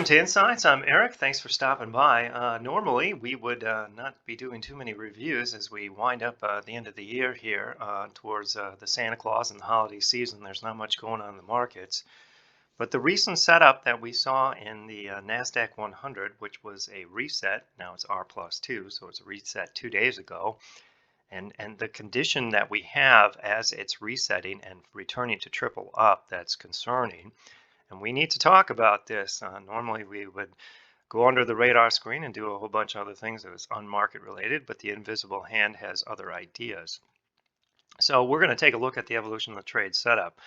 to Insights. I'm Eric. Thanks for stopping by. Normally, we would not be doing too many reviews as we wind up the end of the year here towards the Santa Claus and the holiday season. There's not much going on in the markets. But the recent setup that we saw in the Nasdaq 100, which was a reset, now it's R plus 2, so it's a reset 2 days ago. And the condition that we have as it's resetting and returning to triple up, that's concerning. And we need to talk about this. Normally, we would go under the radar screen and do a whole bunch of other things that was unmarket related, but the invisible hand has other ideas. So we're going to take a look at the evolution of the trade setup.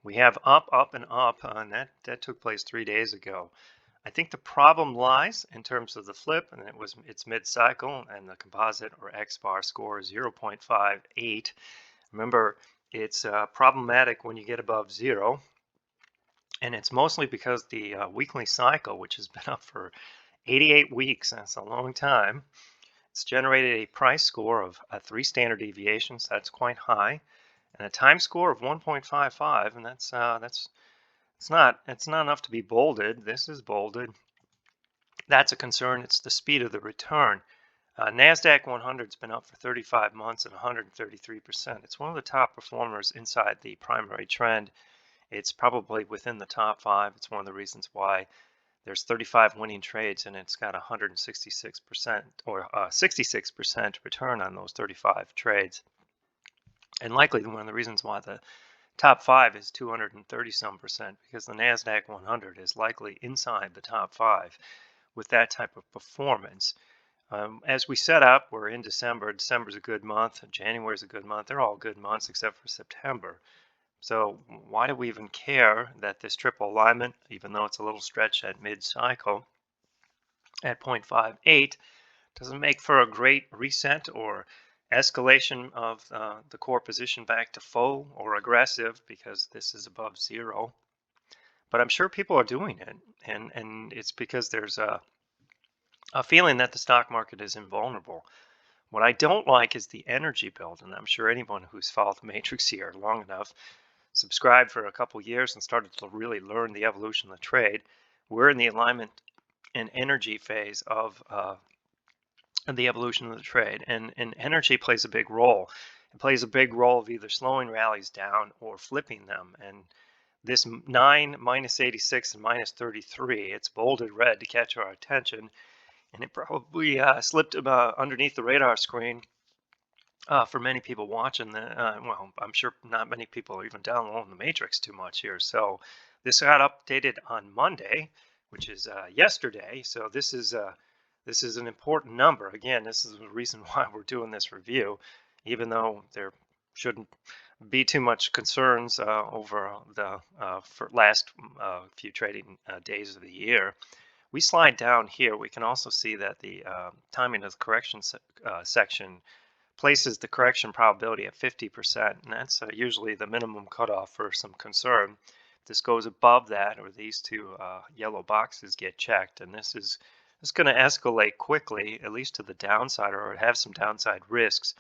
We have up, up, and up, and that took place 3 days ago. I think the problem lies in terms of the flip, and it's mid-cycle, and the composite or X bar score is 0.58. Remember, it's problematic when you get above 0. And it's mostly because the weekly cycle, which has been up for 88 weeks, that's a long time, it's generated a price score of 3 standard deviations. That's quite high, and a time score of 1.55, and that's it's not enough to be bolded. This is bolded. That's a concern. It's the speed of the return. Nasdaq 100 has been up for 35 months at 133%. It's one of the top performers inside the primary trend. It's probably within the top 5. It's one of the reasons why there's 35 winning trades and it's got 166% or 66% return on those 35 trades. And likely one of the reasons why the top 5 is 230 some percent, because the Nasdaq 100 is likely inside the top 5 with that type of performance. As we set up, we're in December. December's a good month. January's a good month. They're all good months except for September. So why do we even care that this triple alignment, even though it's a little stretch at mid-cycle at 0.58, doesn't make for a great reset or escalation of the core position back to full or aggressive, because this is above 0. But I'm sure people are doing it, and it's because there's a feeling that the stock market is invulnerable. What I don't like is the energy build, and I'm sure anyone who's followed the matrix here long enough, subscribed for a couple years and started to really learn the evolution of the trade, we're in the alignment and energy phase of the evolution of the trade, and energy plays a big role. It plays a big role of either slowing rallies down or flipping them. And this 9, minus 86, and minus 33, it's bolded red to catch our attention, and it probably slipped underneath the radar screen for many people watching well, I'm sure not many people are even downloading the matrix too much here. So this got updated on Monday, which is yesterday. So this is an important number. Again, this is the reason why we're doing this review, even though there shouldn't be too much concerns over the last few trading days of the year. We slide down here. We can also see that the timing of the correction section places the correction probability at 50%, and that's usually the minimum cutoff for some concern. If this goes above that, or these two yellow boxes get checked, and this is going to escalate quickly, at least to the downside, or have some downside risks.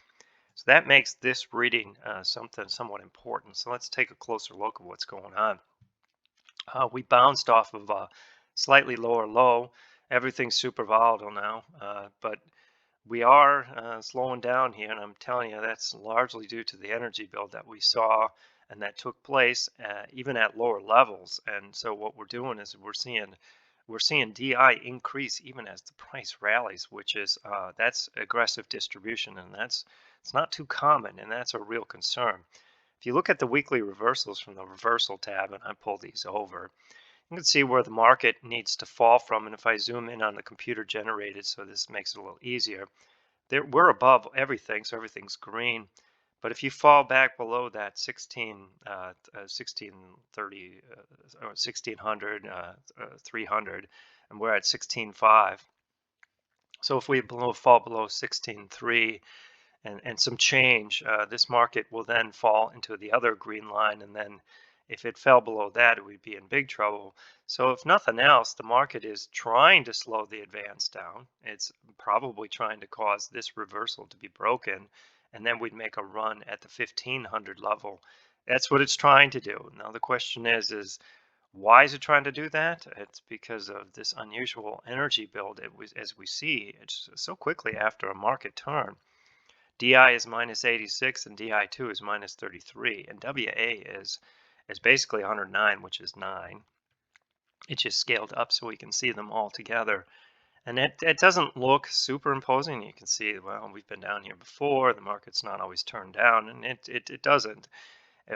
So that makes this reading something somewhat important. So let's take a closer look at what's going on. We bounced off of a slightly lower low. Everything's super volatile now, but we are slowing down here, and I'm telling you that's largely due to the energy build that we saw and that took place even at lower levels. And so what we're doing is we're seeing DI increase even as the price rallies, which is that's aggressive distribution, and it's not too common, and that's a real concern. If you look at the weekly reversals from the reversal tab, and I pull these over, you can see where the market needs to fall from. And if I zoom in on the computer generated, so this makes it a little easier, we're above everything, so everything's green. But if you fall back below that 1630 or 1600, 300, and we're at 16.5. So if we fall below 16.3 and some change, this market will then fall into the other green line, and then if it fell below that, it would be in big trouble. So if nothing else, the market is trying to slow the advance down. It's probably trying to cause this reversal to be broken, and then we'd make a run at the 1500 level. That's what it's trying to do. Now the question is Why is it trying to do that? It's because of this unusual energy build. It was, as we see, it's so quickly after a market turn. DI is minus 86 and DI2 is minus 33, and WA is basically 109, which is 9. It just scaled up so we can see them all together. And it doesn't look super imposing. You can see, well, we've been down here before. The market's not always turned down, and it doesn't.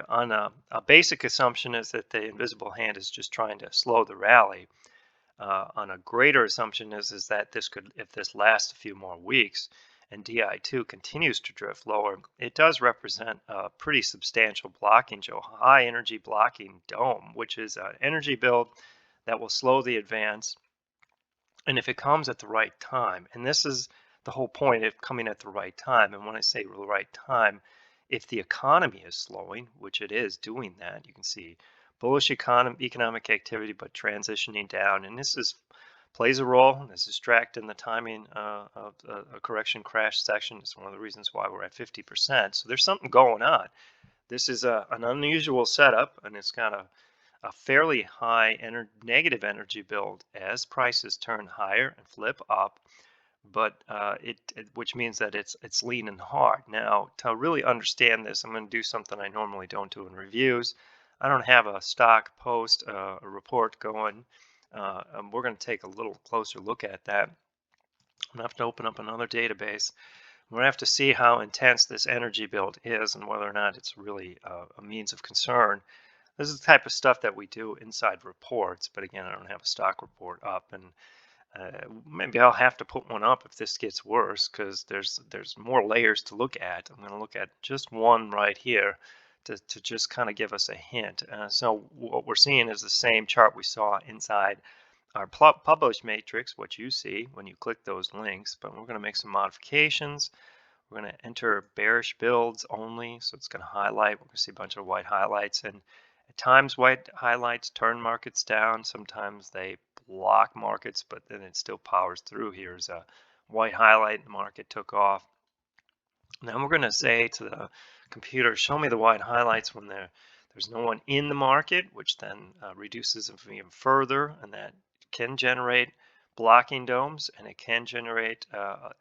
On a basic assumption is that the invisible hand is just trying to slow the rally. On a greater assumption is that this could, if this lasts a few more weeks, and DI2 continues to drift lower, it does represent a pretty substantial blocking, Joe, high energy blocking dome, which is an energy build that will slow the advance. And if it comes at the right time, and this is the whole point of coming at the right time, and when I say the right time, if the economy is slowing, which it is doing that, you can see bullish economic activity, but transitioning down, and this is plays a role. This is tracked in the timing of a correction crash section. It's one of the reasons why we're at 50%. So there's something going on. This is an unusual setup, and it's got a fairly high negative energy build as prices turn higher and flip up, but which means that it's lean and hard. Now, to really understand this, I'm going to do something I normally don't do in reviews. I don't have a stock post, a report going. We're going to take a little closer look at that. I'm going to have to open up another database. We're going to have to see how intense this energy build is and whether or not it's really a means of concern. This is the type of stuff that we do inside reports, but again, I don't have a stock report up, and maybe I'll have to put one up if this gets worse, because there's more layers to look at. I'm going to look at just one right here to just kind of give us a hint. So what we're seeing is the same chart we saw inside our published matrix, what you see when you click those links, but we're going to make some modifications. We're going to enter bearish builds only, so it's going to highlight. We're going to see a bunch of white highlights, and at times white highlights turn markets down. Sometimes they block markets, but then it still powers through. Here's a white highlight, and the market took off. Now we're going to say to the computer, show me the white highlights when there's no one in the market, which then reduces them even further, and that can generate blocking domes, and it can generate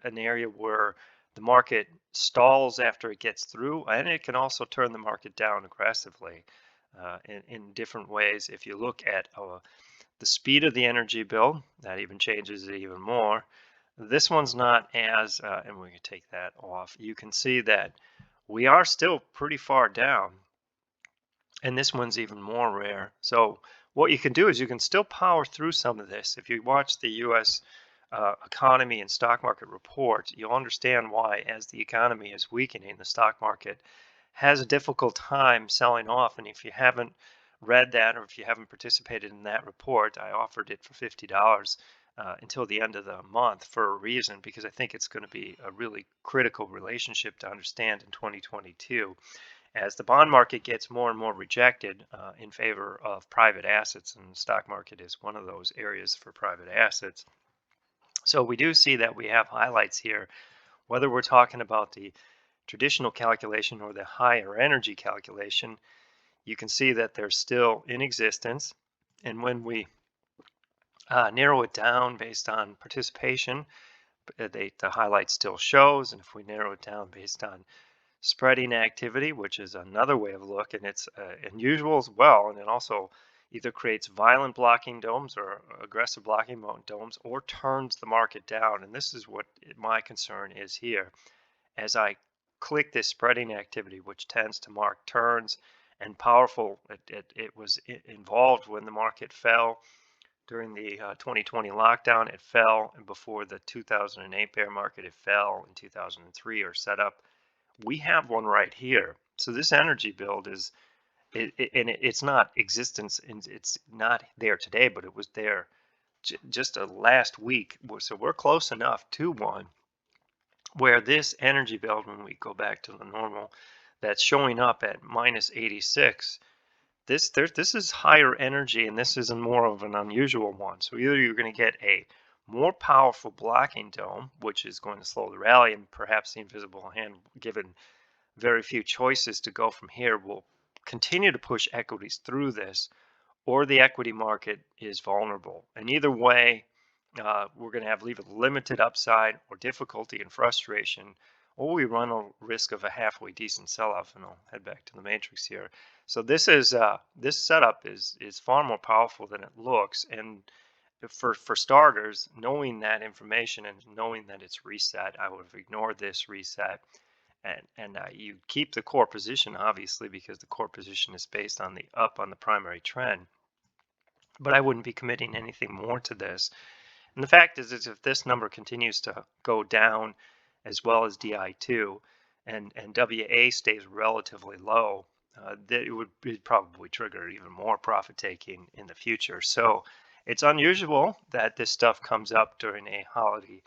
an area where the market stalls after it gets through, and it can also turn the market down aggressively in different ways. If you look at the speed of the energy build, that even changes it even more. This one's not as, and we can take that off. You can see that we are still pretty far down, and this one's even more rare. So what you can do is you can still power through some of this. If you watch the U.S. Economy and stock market report, you'll understand why, as the economy is weakening, the stock market has a difficult time selling off. And if you haven't read that, or if you haven't participated in that report, I offered it for $50 until the end of the month for a reason, because I think it's going to be a really critical relationship to understand in 2022 as the bond market gets more and more rejected in favor of private assets, and the stock market is one of those areas for private assets. So we do see that we have highlights here, whether we're talking about the traditional calculation or the higher energy calculation. You can see that they're still in existence, and when we narrow it down based on participation, the highlight still shows, and if we narrow it down based on spreading activity, which is another way of looking, it's unusual as well, and it also either creates violent blocking domes or aggressive blocking domes, or turns the market down. And this is what my concern is here. As I click this spreading activity, which tends to mark turns and powerful, it was involved when the market fell during the 2020 lockdown. It fell, and before the 2008 bear market, it fell in 2003 or set up. We have one right here. So this energy build is, it's not existence, and it's not there today, but it was there just last week. So we're close enough to one where this energy build, when we go back to the normal, that's showing up at minus 86. This is higher energy, and this is more of an unusual one. So either you're going to get a more powerful blocking dome, which is going to slow the rally, and perhaps the invisible hand, given very few choices to go from here, will continue to push equities through this, or the equity market is vulnerable. And either way, we're going to have either limited upside or difficulty and frustration, or we run a risk of a halfway decent sell-off. And I'll head back to the matrix here. So this setup is far more powerful than it looks. And for starters, knowing that information and knowing that it's reset, I would have ignored this reset. And you keep the core position, obviously, because the core position is based on the up on the primary trend. But I wouldn't be committing anything more to this. And the fact is if this number continues to go down, as well as DI2, and WA stays relatively low, that it would probably trigger even more profit taking in the future. So it's unusual that this stuff comes up during a holiday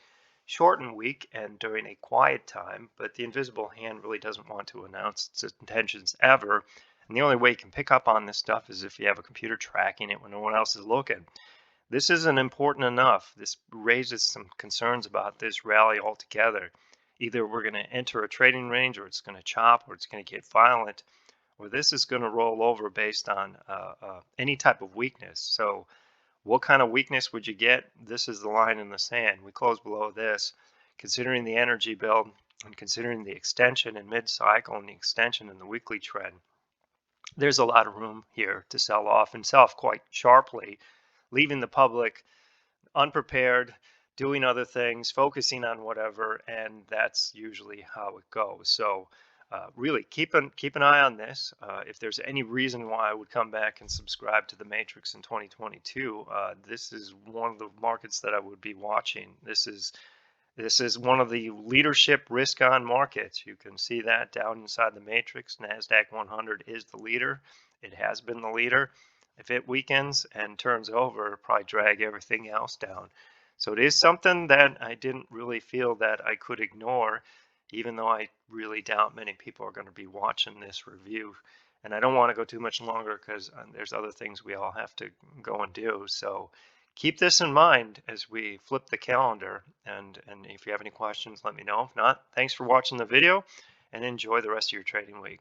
shortened week and during a quiet time, but the invisible hand really doesn't want to announce its intentions ever. And the only way you can pick up on this stuff is if you have a computer tracking it when no one else is looking. This isn't important enough. This raises some concerns about this rally altogether. Either we're going to enter a trading range, or it's going to chop, or it's going to get violent, or this is going to roll over based on any type of weakness. So what kind of weakness would you get? This is the line in the sand. We close below this. Considering the energy build and considering the extension in mid-cycle and the extension in the weekly trend, there's a lot of room here to sell off and sell off quite sharply, leaving the public unprepared, doing other things, focusing on whatever, and that's usually how it goes. So really keep an eye on this. If there's any reason why I would come back and subscribe to the Matrix in 2022, this is one of the markets that I would be watching. This is one of the leadership risk on markets. You can see that down inside the matrix. Nasdaq 100 is the leader. It has been the leader. If it weakens and turns over, it'll probably drag everything else down. So it is something that I didn't really feel that I could ignore, even though I really doubt many people are going to be watching this review. And I don't want to go too much longer because there's other things we all have to go and do. So keep this in mind as we flip the calendar. And if you have any questions, let me know. If not, thanks for watching the video and enjoy the rest of your trading week.